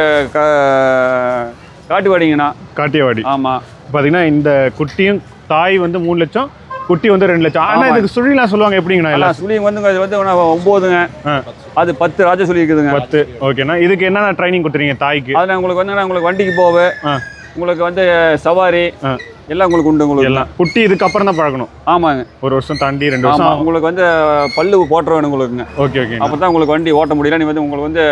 காட்டுவாடிங்கண்ணா. காட்டியவாடி. ஆமாம். பார்த்தீங்கன்னா இந்த குட்டியும் தாய் வந்து 3 லட்சம், குட்டி வந்து 2 லட்சம். ஆனால் இதுக்கு சுழிலாம் சொல்லுவாங்க எப்படிங்கண்ணா? எல்லாம் சுழி வந்துங்க, அது வந்து 9ங்க. அது 10 ராஜ சுழி இருக்குதுங்க. 10. ஓகேண்ணா. இதுக்கு என்னென்ன ட்ரைனிங் கொடுத்துறீங்க தாய்க்கு? அது நான் உங்களுக்கு வந்து உங்களுக்கு வண்டிக்கு போவேன், உங்களுக்கு வந்து சவாரி எல்லாம் உங்களுக்கு உண்டு. உங்களுக்கு எல்லாம் குட்டி இதுக்கப்புறம் தான் பழகணும். ஆமாங்க. 1 வருஷம் தாண்டி 2 வருஷம் உங்களுக்கு வந்து பல்லு போட்டுற வேணும் உங்களுக்குங்க. Okay okay. அப்போ தான் உங்களுக்கு வண்டி ஓட்ட முடியல, நீ வந்து உங்களுக்கு வந்து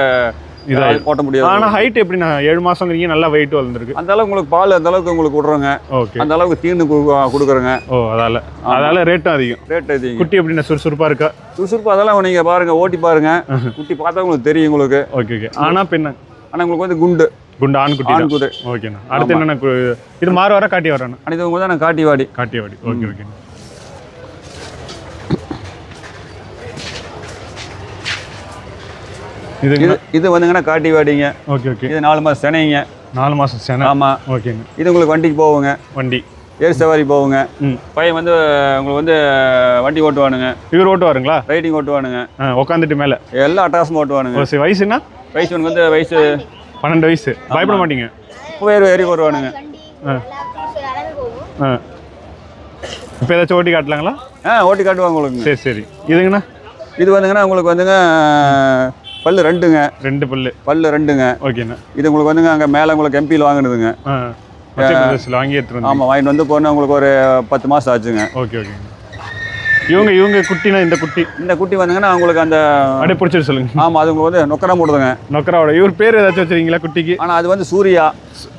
இதை ஓட்ட முடியாது. ஆனால் ஹைட் எப்படிண்ணா? 7 மாதங்கிறீங்க, நல்லா வெயிட் வளர்ந்துருக்கு. அந்த அளவுக்கு உங்களுக்கு பால் அந்த அளவுக்கு உங்களுக்கு விட்றோங்க. ஓகே. அந்த அளவுக்கு தீர்ந்து கொடுக்குறோங்க. ஓ அதால ரேட்டும் அதிகம். ரேட் அதிகம். குட்டி எப்படின்னா சுறுசுறுப்பாக இருக்கா? சுறுசுறுப்பு அதெல்லாம் நீங்கள் பாருங்கள், ஓட்டி பாருங்கள், குட்டி பார்த்தா உங்களுக்கு தெரியும் உங்களுக்கு. Okay okay. ஆனால் பெண்ணா? ஆனால் உங்களுக்கு வந்து குண்டு ஆண் குட்டி. ஆண் குதிரை. ஓகேண்ணா. அடுத்து என்னென்ன இது மாறு வர காட்டி வரேண்ணா? இது உங்களுக்கு தான் நான் காட்டிவாடி. Okay okay. இது வந்துங்கன்னா காட்டிவாடிங்க. Okay okay. இது 4 மாதம் செனைங்க. 4 மாதம் செனை. ஆமாம். ஓகேங்க. இது உங்களுக்கு வண்டிக்கு போகுங்க. வண்டி ஏர் சவாரி போகுங்க. பையன் வந்து உங்களுக்கு வந்து வண்டி ஓட்டுவானுங்க. இவர் ஓட்டுவாருங்களா? ரைடிங் ஓட்டுவானுங்க. உட்காந்துட்டு மேலே எல்லாம் அட்டாசமாக ஓட்டுவானுங்க. சரி. வயசுன்னா? வயசு வந்து வயசு 12 வயசு. பயப்பட மாட்டீங்க? ஏறி வருவானுங்க. இப்போ ஏதாச்சும் ஓட்டி காட்டலாங்களா? ஓட்டி காட்டுவாங்க உங்களுக்கு. சரி சரி. இதுங்கண்ணா? இது வந்துங்கன்னா உங்களுக்கு வந்துங்க பல்லு 2ங்க. 2 பல்லு 2ங்க. ஓகேண்ணா. இது உங்களுக்கு வந்துங்க அங்கே மேலே உங்களுக்கு எம்பியில் வாங்கினதுங்க. வாங்கி எடுத்துருங்க. ஆமாம், வாங்கிட்டு வந்து போனால் உங்களுக்கு ஒரு 10 மாதம் ஆச்சுங்க. Okay okay. இவங்க குட்டினா இந்த குட்டி வந்துங்கன்னா உங்களுக்கு அந்த அப்படியே பிடிச்சிட்டு சொல்லுங்க. ஆமாம், அது உங்களுக்கு வந்து நொக்கரா போடுதுங்க. நொக்கராவோட இவர் பேர் ஏதாச்சும் வச்சுருக்கீங்களா குட்டிக்கு? ஆனால் அது வந்து சூர்யா.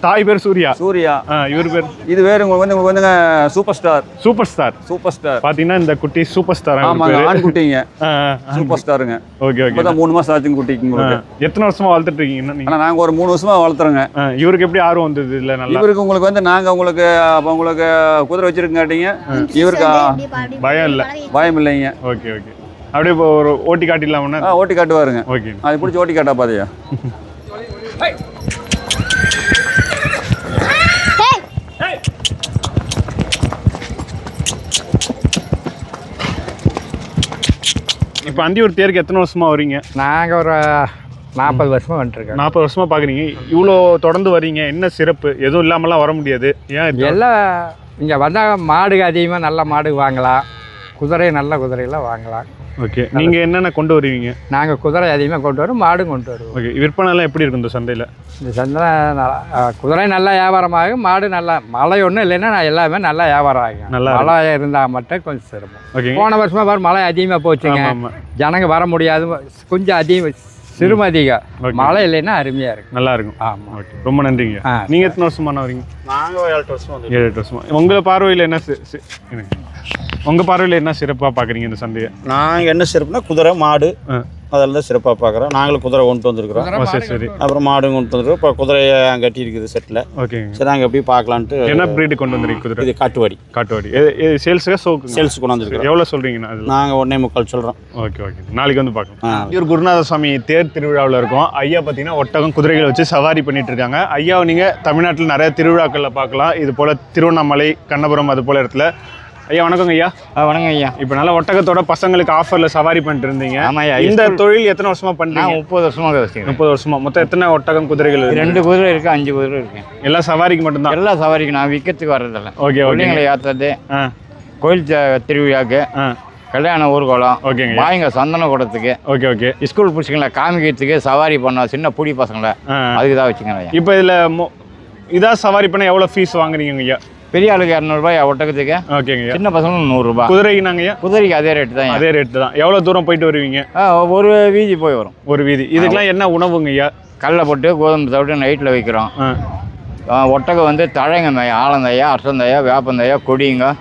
தாய் பேர் சூர்யா. இவர் பேர் இது வேறு உங்களுக்கு வந்துங்க சூப்பர் ஸ்டார். பார்த்தீங்கன்னா இந்த குட்டி சூப்பர் ஸ்டார். ஆமாங்க, ஆண் குட்டிங்க. சூப்பர் ஸ்டாருங்க. Okay okay. 3 மாதம் ஆச்சுங்க குட்டிக்கு உங்களுக்கு. எத்தனை வருஷமா வளர்த்துட்டு இருக்கீங்கன்னா? ஆனால் நாங்கள் ஒரு 3 வருஷமா வளர்த்துறோங்க. இவருக்கு எப்படி ஆர்வம் வந்தது? இல்லை நல்லா இவருக்கு உங்களுக்கு வந்து நாங்கள் உங்களுக்கு அப்போ உங்களுக்கு குதிரை வச்சிருக்காட்டிங்க, இவருக்கு பயம் இல்லைங்க. Okay okay. அப்படியே இப்போ ஒரு ஓட்டி காட்டிடலாம்னா? ஓட்டி காட்டுவாருங்க. ஓகே. அது பிடிச்சி ஓட்டி காட்டா பாதையா? இப்போ அந்தியூர் தேருக்கு எத்தனை வருஷமா வரீங்க? நாங்கள் ஒரு 40 வருஷமாக வந்துட்டுருக்கோம். 40 வருஷமா பார்க்குறீங்க. இவ்வளோ தொடர்ந்து வரீங்க, என்ன சிறப்பு? எதுவும் இல்லாமலாம் வர முடியாது. ஏன்? எல்லாம் இங்கே வந்தால் மாடு அதிகமாக நல்ல மாடு வாங்கலாம், குதிரை நல்ல குதிரையெல்லாம் வாங்கலாம். ஓகே நீங்கள் என்னென்ன கொண்டு வருவீங்க? நாங்கள் குதிரை அதிகமாக கொண்டு வரோம், மாடும் கொண்டு வருவோம். ஓகே விற்பனைலாம் எப்படி இருக்கும் இந்த சந்தையில்? இந்த சந்தை குதிரை நல்லா வியாபாரம் ஆகும், மாடு நல்லா மழை ஒன்றும் இல்லைன்னா எல்லாமே நல்லா வியாபாரம் ஆகும். நல்லா மழை இருந்தால் மட்டும் கொஞ்சம் சிரமம். ஓகே போன வருஷமாக பாரு மழை அதிகமாக போச்சுங்க. ஆமாம் ஜனங்க வர முடியாது, கொஞ்சம் அதிகம் சிறும அதிகம். மழை இல்லைன்னா அருமையாக இருக்கும். நல்லா இருக்கும். ஆமாம். ஓகே ரொம்ப நன்றிங்க. நீங்கள் எத்தனை வருஷமான வரீங்க? நாங்கள் 7 வருஷம் 7 வருஷமா. உங்கள் பார்வையில் என்ன உங்கள் பார்வையில் என்ன சிறப்பாக பார்க்குறீங்க இந்த சந்தையை? நாங்கள் என்ன சிறப்புனா குதிரை மாடு அதெல்லாம் தான் சிறப்பாக பார்க்குறோம். நாங்களும் குதிரை கொண்டு வந்திருக்கிறோம். சரி சரி. அப்புறம் மாடும் கொண்டு வந்துருக்கோம். இப்போ குதிரையை கட்டி இருக்குது செட்டில். ஓகேங்க. சரி நாங்கள் எப்படி பார்க்கலான்ட்டு. என்ன ப்ரீடு கொண்டு வந்துருக்கீங்க குதிரை? இது காட்டுவாடி. காட்டுவாடி சேல்ஸுக்கு சோக்கு சேல்ஸ் கொண்டு வந்துருக்கோம். எவ்வளோ சொல்கிறீங்கன்னா அதில்? நாங்கள் 1.25 சொல்கிறோம். ஓகே ஓகே நாளைக்கு வந்து பார்க்கலாம். இவர் குருநாத சுவாமி தேர் திருவிழாவில் இருக்கும். ஐயா பார்த்தீங்கன்னா ஒட்டகம் குதிரைகளை வச்சு சவாரி பண்ணிட்டு இருக்காங்க. ஐயாவை நீங்கள் தமிழ்நாட்டில் நிறைய திருவிழாக்களில் பார்க்கலாம். இது போல் திருவண்ணாமலை, கண்ணபுரம் அது போல் இடத்துல. ஐயா வணக்கங்க ஐயா. வணக்கம் ஐயா. இப்போ நல்லா ஒட்டகத்தோட பசங்களுக்கு ஆஃபரில் சவாரி பண்ணிட்டு இருந்தீங்க. ஆமாம் ஐயா. இந்த தொழில் எத்தனை வருஷமா பண்ணுறீங்க? 30 வருஷமாக வச்சுக்கேன். 30 வருஷமா. மொத்தம் எத்தனை ஒட்டகம் குதிரைகள்? 2 குதிரை இருக்குது, 5 குதிரை இருக்கு. எல்லாம் சவாரிக்கு மட்டும்தான்? எல்லா சவாரிக்கு, நான் விற்கிறதுக்கு வர்றதில்ல. Okay okay. பிள்ளைங்களை ஏற்றது, கோயில் திருவிழாக்கு, கல்யாண ஊர்வலம், ஓகேங்க, வாங்க சந்தன கூடத்துக்கு, ஓகே ஓகே, ஸ்கூல் பிடிச்சிங்களா காமிக்கிறதுக்கு, சவாரி பண்ணோம் சின்ன புடி பசங்களை, அதுக்கு தான் வச்சுக்கோங்க. இப்போ இதில் இதாக சவாரி பண்ண எவ்வளோ ஃபீஸ் வாங்குறீங்க ஐயா? பெரிய ஆளுக்கு 200 ஒட்டகத்துக்கு. ஓகேங்க. சின்ன பசங்களுக்கு 100 ரூபாய். குதிரைக்கு நாங்கள் குதிரைக்கு அதே ரேட்டு தான். அதே ரேட்டு தான். எவ்வளோ தூரம் போயிட்டு வருவீங்க? ஒரு வீதி போய் வரும். ஒரு வீதி. இதுக்கெல்லாம் என்ன உணவுங்க ஐயா? கடலை போட்டு கோதுமை தவிட்டு நைட்டில் வைக்கிறோம். ஒட்டகம் வந்து தழைங்க மேய, ஆலந்தயா, அரசந்தயா, வேப்பந்தயா, கொடிங்க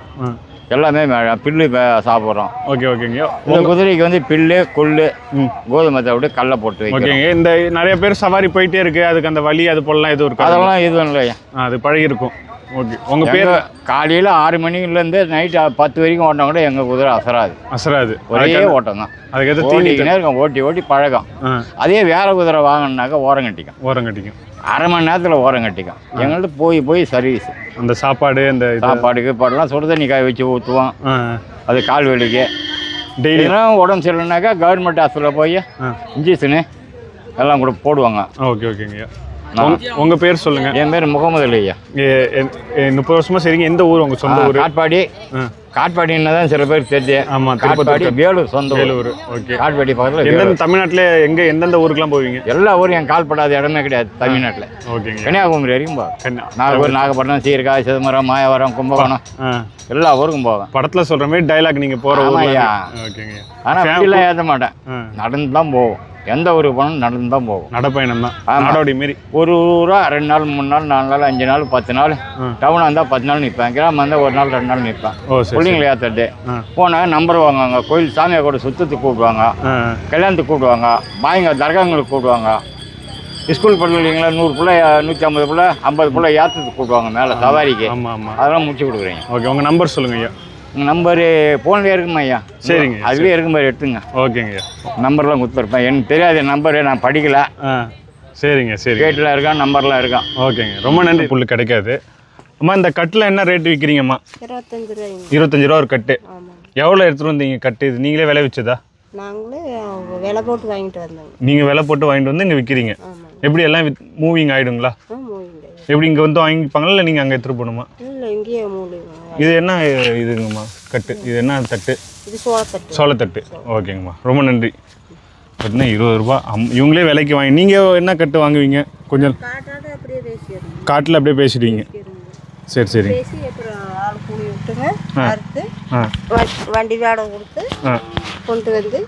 எல்லாமே பில்லு சாப்பிட்றோம். ஓகே ஓகேங்க. இந்த குதிரைக்கு வந்து பில்லு, கொள்ளு, கோதுமை தவிட்டு கடலை போட்டு வைக்கிறோம். ஓகேங்க. இந்த நிறைய பேர் சவாரி போயிட்டே இருக்கு, அதுக்கு அந்த வலி அது போலலாம் எதுவும் இருக்கு? அதெல்லாம் எதுவும் இல்லையா, அது பழகி இருக்கும். ஓகே. உங்கள் பேர்? காலையில் 6 மணிலேருந்து நைட்டு 10 வரைக்கும் ஓட்டினா கூட எங்கள் குதிரை அசராது. ஒரே ஓட்டம் தான். அதுக்கு எது தீனினே இருக்கும், ஓட்டி பழகம். அதே வேற குதிரை வாங்கினாக்கா ஓரம் கட்டிக்கும். அரை மணி நேரத்தில் ஓரம் கட்டிக்கும். எங்கள்கிட்ட போய் சர்வீஸ். அந்த சாப்பாடு, அந்த சாப்பாடுக்கு பாடலாம் சுடு தண்ணி காய வச்சு ஊற்றுவோம். அது கால் வலிக்கு டெய்லியும் உடம்பு சரியில்லைனாக்கா கவர்மெண்ட் ஹாஸ்பிட்டலில் போய் இன்ஜெக்ஷனு எல்லாம் கூட போடுவாங்க. ஓகே ஓகேங்க. உங்கள் பேர் சொல்லுங்கள். என் பேர் முகமது அலி ஐயா. 30 வருஷமா சரிங்க. எந்த ஊர் உங்கள் சொந்த ஊர்? காட்பாடின்னு தான் சில பேர் தெரிஞ்சு. ஆமாம், காட்பாடி, வேலூர், சொந்த வேலூர். ஓகே. காட்பாடி பக்கத்தில். எந்த தமிழ்நாட்டில் எந்தெந்த ஊருக்குலாம் போவீங்க? எல்லா ஊரும் என் கால்படாத இடமே கிடையாது தமிழ்நாட்டில். ஓகேங்க. கன்னியாகுமரி வரைக்கும் போவேன். நாகப்பட்டினம், சீர்காழி, சிதம்பரம், மாயவரம், கும்பகோணம் எல்லா ஊருக்கும் போவேன். படத்தில் சொல்கிற மாதிரி டைலாக் நீங்கள் போகிற ஊர். ஓகேங்க. ஆனால் அப்படிலாம் ஏற்ற மாட்டேன், நடந்து தான் போவோம். எந்த ஊருக்கு போனாலும் நடந்து தான் போவோம். நடப்பயணம் தான். நாடோடி மாரி. ஒரு ஊராக 2 நாள், 3 நாள், 4 நாள், 5 நாள், 10 நாள். டவுனாக இருந்தால் 10 நாள் நிற்பேன். கிராமம் இருந்தால் 1 நாள், 2 நாள் நிற்பேன். பிள்ளைங்களை ஏற்றது போனாங்க. நம்பர் வாங்குவாங்க. கோயில் சாமியை கூட சுத்தத்துக்கு கூப்பிடுவாங்க, கல்யாணத்துக்கு கூப்பிடுவாங்க, பாய்ங்க தர்காங்களுக்கு கூப்பிடுவாங்க. ஸ்கூல் பள்ளிங்களா 100 பிள்ளை, 150 பிள்ளை, 50 பிள்ளை ஏற்றத்துக்கு கூப்பிடுவாங்க மேலே சவாரிக்கு. அதெல்லாம் முடிச்சு கொடுக்குறீங்க. ஓகே. உங்கள் நம்பர் சொல்லுங்கள் ஐயா. உங்கள் நம்பரு ஃபோன்லேயே இருக்குமா ஐயா? சரிங்க. அதுலேயே இருக்கும் மாதிரி எடுத்துங்க. ஓகேங்க. நம்பர்லாம் கொடுத்துருப்பேன். எனக்கு தெரியாத நம்பரு, நான் படிக்கல. சரிங்க. சரி. கேட்டில் இருக்கான், நம்பர்லாம் இருக்கான். ஓகேங்க. ரொம்ப நன்றி. புல் கிடைக்காது. அம்மா இந்த கட்டில் என்ன ரேட்டு விற்கிறீங்கம்மா? 25 ரூபா ஒரு கட்டு. எவ்வளோ எடுத்துகிட்டு வந்தீங்க கட்டு? இது நீங்களே விலை வச்சதா? நாங்களே விலை போட்டு வாங்கிட்டு வந்தோம். நீங்கள் விலை போட்டு வாங்கிட்டு வந்து இங்கே விற்கிறீங்க. எப்படி எல்லாம் மூவிங் ஆகிடுங்களா? எப்படி இங்கே வந்து வாங்கிப்பாங்களா இல்லை நீங்கள் அங்கே எடுத்துகிட்டு போகணுமா? இல்லை, இங்கேயே மூலிகை. இது என்ன இதுங்கம்மா கட்டு? இது என்ன தட்டு? இது சோளத்தட்டு. சோளத்தட்டு. ஓகேங்கம்மா, ரொம்ப நன்றி. பார்த்தீங்கன்னா 20 ரூபா. இவங்களே விலைக்கு வாங்கி. நீங்கள் என்ன கட்டு வாங்குவீங்க? கொஞ்சம் காட்டில் அப்படியே பேசிடுவீங்க. சரி சரி. அப்புறம் ஆள் கூலி விட்டுங்க, அறுத்து வண்டி வாடகை கொடுத்து கொண்டு வந்து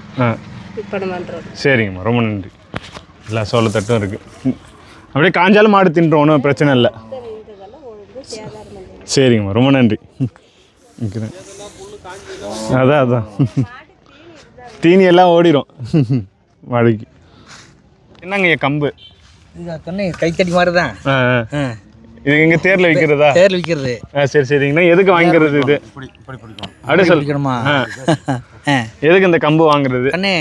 விற்பனை பண்ணுறோம். சரிங்கம்மா, ரொம்ப நன்றி. எல்லா சோளத்தட்டும் இருக்குது. அப்படியே காஞ்சாலும் மாடு தின்றோம், ஒன்றும் பிரச்சனை இல்லை. சரிங்கம்மா, ரொம்ப நன்றி. அதான் தீனி எல்லாம் ஓடிடும் மழைக்கு. என்னங்க கம்பு? கைத்தடி மாதிரி தான். இது எங்க தேர்ல விற்கிறதா? தேர்ல விற்கிறது. சரி சரிங்கண்ணா. எதுக்கு வாங்கிக்கிறது இது? அப்படி சொல்லிக்கணுமா? எதுக்கு இந்த கம்பு வாங்குறது? அண்ணே,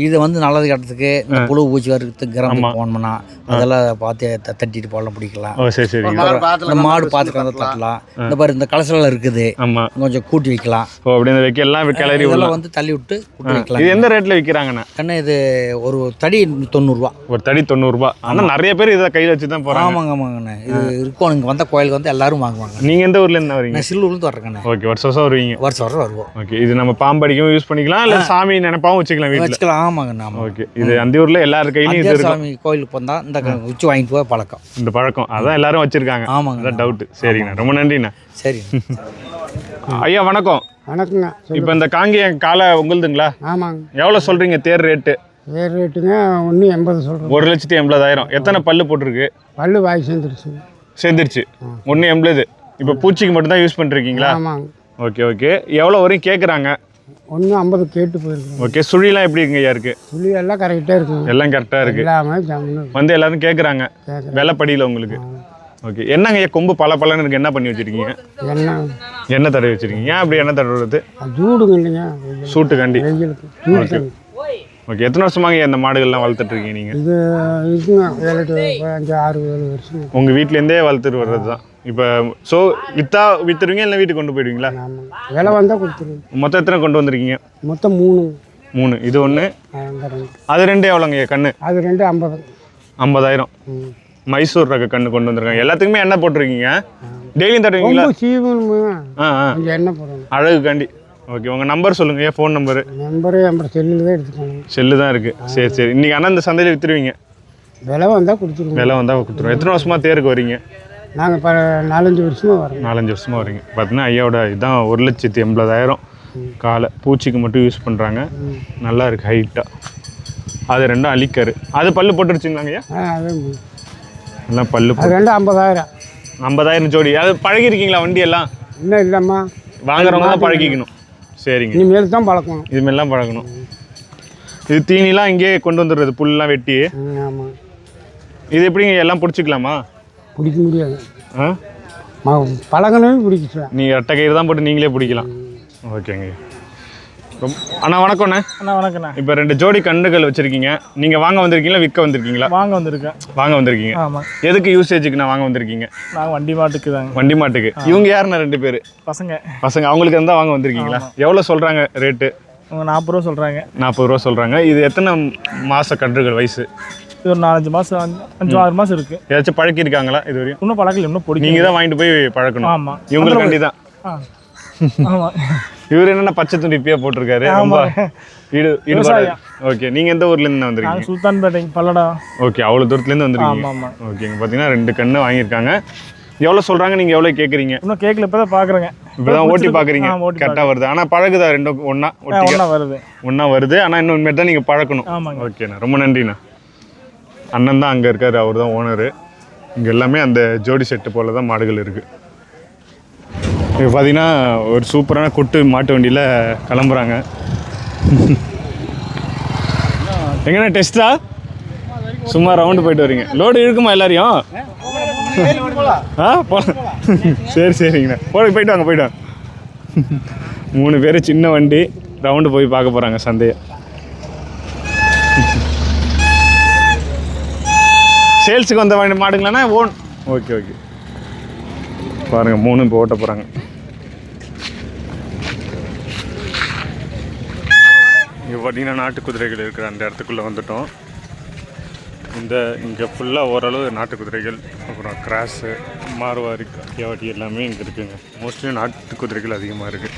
இது வந்து நல்லது கட்டத்துக்கு, இந்த புழு பூச்சி வரதுக்கு கிராமம் போனோம்னா அதெல்லாம் பார்த்து தட்டிட்டு போடலாம், பிடிக்கலாம். சரி சரி. இந்த மாடு பார்த்துக்கலாம், தட்டலாம். இந்த பாரு இந்த கலசலாம் இருக்குது, கொஞ்சம் கூட்டி வைக்கலாம். அப்படி இந்த வைக்க எல்லாம் கிளறி இதெல்லாம் வந்து தள்ளி விட்டு கூட்டி வைக்கலாம். இது எந்த ரேட்ல விற்கிறாங்கண்ணா? அண்ணே, இது ஒரு தடி 90 ரூபா. ஒரு தடி 90 ரூபா. ஆனால் நிறைய பேர் இதை கையில் வச்சு தான் போகிறாங்க. ஆமாங்கண்ணே, இது இருக்கும். இங்கே வந்த கோயிலுக்கு வந்து எல்லாரும் வாங்குவாங்க. நீங்கள் எந்த ஊர்லேருந்து வரீங்க? சில்லூர்லேருந்து வர்றேங்கண்ணே. ஓகே. வருஷம் வருவீங்க? வருஷம் வருவோம். ஓகே. இது நம்ம பாம்படிக்கும் யூஸ் யூஸ் பண்ணிக்கலாம் இல்லை சாமி நினைப்பாவும் வச்சுக்கலாம் வீட்டில் வச்சுக்கலாம். ஆமாங்க. ஆமாம். ஓகே. இது அந்தியூரில் எல்லார் கையிலையும் இது இருக்கும். சாமி கோயிலுக்கு வந்தால் இந்த உச்சி வாங்கிட்டு போய் பழக்கம். இந்த பழக்கம் அதான் எல்லாரும் வச்சுருக்காங்க. ஆமாங்க. அதான் டவுட்டு. சரிங்கண்ணா, ரொம்ப நன்றிண்ணா. சரி ஐயா வணக்கம். வணக்கங்க. இப்போ இந்த காங்கேயம் காலை உங்களுதுங்களா? ஆமாங்க. எவ்வளோ சொல்கிறீங்க தேர் ரேட்டு? தேர் ரேட்டுங்க 1,80 சொல்கிறோம். 1,80,000. எத்தனை பல்லு போட்டிருக்கு? பல்லு வாய் சேர்ந்துருச்சுங்க. சேர்ந்துருச்சு. 1,80. இப்போ பூச்சிக்கு மட்டும்தான் யூஸ் பண்ணிருக்கீங்களா? ஆமாங்க. Okay okay. எவ்வளோ வரையும் கேட்குறாங்க? 1,50 கேட்டு போயிருக்கோம். ஓகே. சுழிலாம் எப்படி இருக்குங்க ஐயா இருக்கு? சுழி எல்லாம் கரெக்டாக இருக்குங்க. எல்லாம் கரெக்டாக இருக்கு. எல்லாமே ஜம்முன்னு வந்து எல்லாரும் கேட்குறாங்க விலைப்படியில் உங்களுக்கு. ஓகே. என்னங்க ஐயா கொம்பு பல பலன்னு இருக்கு, என்ன பண்ணி வச்சிருக்கீங்க? எண்ணெய் தடவி வச்சிருக்கீங்க. ஏன் அப்படி எண்ணெய் தடவுறது? சூடுங்க இல்லைங்க, சூட்டுக்காண்டி. வெயிலுக்கு. ஓகே. எத்தனை வருஷமாங்க இந்த மாடுகள்லாம் வளர்த்துட்டு இருக்கீங்க நீங்கள்? இது இதுங்க 7 to 5 6 7 வருஷம். உங்கள் வீட்டிலேருந்தே வளர்த்துட்டு வர்றது தான். இப்போ ஸோ விற்றுருவீங்க இல்லை வீட்டுக்கு கொண்டு போயிடுவீங்களா? விலை வந்தால் கொடுத்துருங்க. மொத்தம் எத்தனை கொண்டு வந்திருக்கீங்க? மொத்தம் 3. இது ஒன்று, அது 2 எவ்வளோங்க கண்ணு? அது 2 50. 50,000. மைசூர் ரக கண்ணு கொண்டு வந்திருக்காங்க. எல்லாத்துக்குமே எண்ணெய் போட்டிருக்கீங்க. டெய்லியும் தருவீங்களா? எண்ணெய் போடணும் அழகுக்காண்டி. ஓகே. உங்கள் நம்பர் சொல்லுங்கள். Phone number? நம்பரு நம்ம செல்லில் தான் எடுத்துக்கணும். செல்லு தான் இருக்குது. சரி சரி. இன்றைக்கி ஆனால் இந்த சந்தையில் விற்றுருவீங்க? விலை வந்தால் கொடுத்துருவோம். விலை வந்தால் கொடுத்துருவோம். எத்தனை வருஷமாக தேருக்கு வரீங்க? நாங்கள் இப்போ 4-5 வருஷமாக வரோம். 4-5 வருஷமாக வரீங்க. பார்த்தீங்கன்னா ஐயாவோட இதுதான் 1,80,000 காலை. பூச்சிக்கு மட்டும் யூஸ் பண்ணுறாங்க. நல்லா இருக்குது ஹைட்டாக. அது 2 அலிக்கரு. அது பல்லு போட்டுருச்சுங்களாங்க ஐயா? எல்லாம் பல்லு அது 2 50,000. 50,000 ஜோடி. அது பழகிருக்கீங்களா வண்டி எல்லாம்? இன்னும் இல்லைம்மா, வாங்குறவங்க தான் பழகிக்கணும். சரிங்க. இனிமேல் தான் பழக்கணும். இதுமாரிலாம் பழகணும். இது தீனிலாம் இங்கேயே கொண்டு வந்துடுறது, புல்லாம் வெட்டி. ஆமாம். இது எப்படிங்க எல்லாம் பிடிச்சிக்கலாமா? பிடிக்க முடியாது. பழகணும் பிடிக்கலாம். நீங்கள் ரெட்டை கயிறு தான் போட்டு நீங்களே பிடிக்கலாம். ஓகேங்க. அண்ணா வணக்கம்ண்ணே. அண்ணா வணக்கண்ணா. இப்போ 2 ஜோடி கன்றுகள் வச்சுருக்கீங்க. நீங்கள் வாங்க வந்திருக்கீங்களா விற்க வந்திருக்கீங்களா? வாங்க வந்திருக்கேன். வாங்க வந்திருக்கீங்க. ஆமாம். எதுக்கு யூசேஜுக்கு நான் வாங்க வந்திருக்கீங்க? நாங்கள் வண்டி மாட்டுக்கு தாங்க. வண்டி மாட்டுக்கு. இவங்க யாருண்ணா 2 பேர்? பசங்க. அவங்களுக்கு இருந்தால் வாங்க வந்திருக்கீங்களா? எவ்வளோ சொல்கிறாங்க ரேட்டு? 40 ரூபா சொல்கிறாங்க. 40 ரூபா சொல்கிறாங்க. இது எத்தனை மாத கன்றுகள் வயசு? இது ஒரு 4-5 மாதம் 5-6 மாதம் இருக்குது. ஏதாச்சும் பழக்கிருக்காங்களா இது வரையும்? இன்னும் பழக்கல, இன்னும் பிடிக்கும். நீங்கள் தான் வாங்கிட்டு போய் பழக்கணும். ஆமாம். இவங்களுக்காண்டி தான். ஆமாம். இவர் என்னென்ன பச்சை துணி இப்பயே போட்டிருக்காரு. ரொம்ப ஓகே. நீங்கள் எந்த ஊர்லேருந்து வந்திருக்கீங்க? சுல்தான்பேட்டை பல்லடம். ஓகே. அவ்வளோ தூரத்துலேருந்து வந்திருக்கீங்க. ஓகேங்க. பார்த்தீங்கன்னா 2 கன்று வாங்கியிருக்காங்க. எவ்வளோ சொல்கிறாங்க, நீங்கள் எவ்வளோ கேட்குறீங்க? இன்னும் கேட்கல, இப்போ தான் பார்க்குறேங்க. இப்போ தான் ஓட்டி பார்க்குறீங்க. கரெக்டாக வருது. ஆனால் பழகுதா 2 ஒன்றா வருது. ஆனால் இன்னும் இனிமேல் தான் நீங்கள் பழக்கணும். ஓகேண்ணா, ரொம்ப நன்றிண்ணா. அண்ணன் தான் அங்கே இருக்கார், அவர் தான் ஓனரு. இங்கே எல்லாமே அந்த ஜோடி செட்டு போல் தான் மாடுகள் இருக்குது. இப்போ பார்த்தீங்கன்னா ஒரு சூப்பரான கொட்டு மாட்டு வண்டியில் கிளம்புறாங்க. எங்கன்னா டெஸ்ட்டா சும்மா ரவுண்டு போயிட்டு வரீங்க? லோடு இருக்குமா எல்லாரையும்? சரி சரிங்கண்ணா. போயிட்டு வாங்க. 3 பேர் சின்ன வண்டி ரவுண்டு போய் பார்க்க போகிறாங்க சந்தையை. சேல்ஸுக்கு வந்த மாடுங்களாண்ணா ஓன்? ஓகே. பாருங்கள் 3 இப்போ ஓட்ட போகிறாங்க. இங்கே பார்த்தீங்கன்னா நாட்டு குதிரைகள் இருக்கிற அந்த இடத்துக்குள்ளே வந்துட்டோம். இங்கே ஃபுல்லாக ஓரளவு நாட்டு குதிரைகள், அப்புறம் கிராஸு, மார்வாரி, கேவாட்டி எல்லாமே இங்கே இருக்குதுங்க. மோஸ்ட்லி நாட்டு குதிரைகள் அதிகமாக இருக்குது.